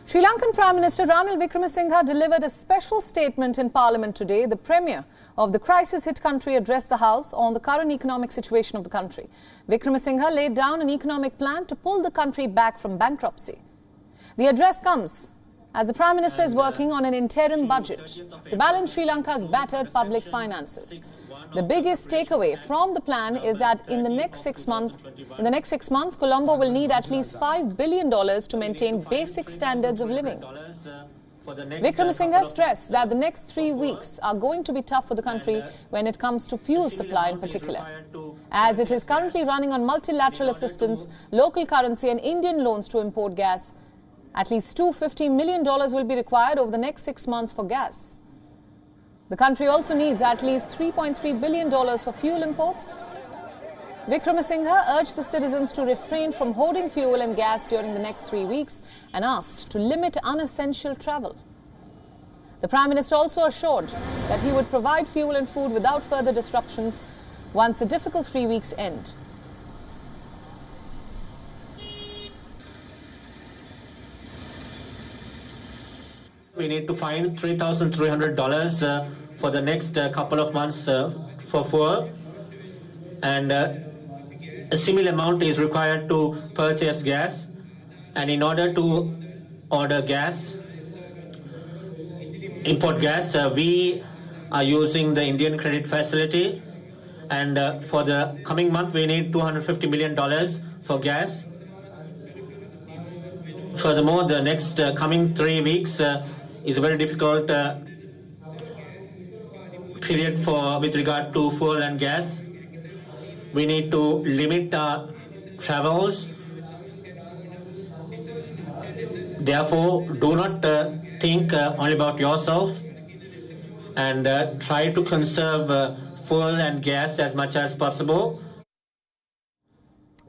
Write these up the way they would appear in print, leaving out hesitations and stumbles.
Sri Lankan Prime Minister Ranil Wickremesinghe delivered a special statement in Parliament today. The Premier of the crisis-hit country addressed the House on the current economic situation of the country. Wickremesinghe laid down an economic plan to pull the country back from bankruptcy. The address comes as the Prime Minister is working on an interim budget to balance Sri Lanka's battered public finances. The biggest takeaway from the plan is that in the next 6 months, Colombo will need at least $5 billion to maintain basic standards of living. Wickremesinghe stressed that the next 3 weeks are going to be tough for the country when it comes to fuel supply in particular, as it is currently running on multilateral assistance, local currency and Indian loans to import gas. At least $250 million will be required over the next 6 months for gas. The country also needs at least $3.3 billion for fuel imports. Wickremesinghe urged the citizens to refrain from hoarding fuel and gas during the next 3 weeks and asked to limit unessential travel. The Prime Minister also assured that he would provide fuel and food without further disruptions once the difficult 3 weeks end. We need to find $3,300 for the next couple of months for fuel, and a similar amount is required to purchase gas. And in order to order gas, import gas, we are using the Indian credit facility, and for the coming month we need $250 million for gas. Furthermore, the next coming 3 weeks is a very difficult period with regard to fuel and gas. We need to limit our travels. Therefore, do not think only about yourself, and try to conserve fuel and gas as much as possible.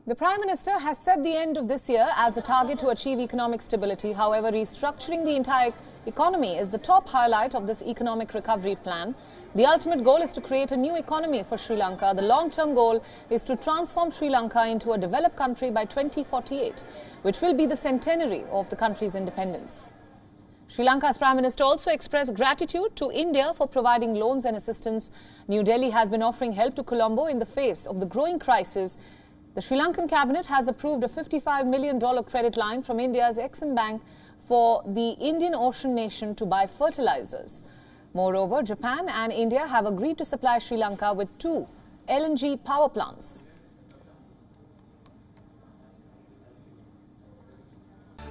The Prime Minister has set the end of this year as a target to achieve economic stability. However, restructuring the entire economy is the top highlight of this economic recovery plan. The ultimate goal is to create a new economy for Sri Lanka. The long-term goal is to transform Sri Lanka into a developed country by 2048, which will be the centenary of the country's independence. Sri Lanka's Prime Minister also expressed gratitude to India for providing loans and assistance. New Delhi has been offering help to Colombo in the face of the growing crisis. The Sri Lankan cabinet has approved a $55 million credit line from India's Exim Bank for the Indian Ocean nation to buy fertilizers. Moreover, Japan and India have agreed to supply Sri Lanka with 2 LNG power plants.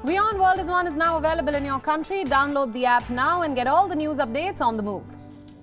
WION World is One is now available in your country. Download the app now and get all the news updates on the move.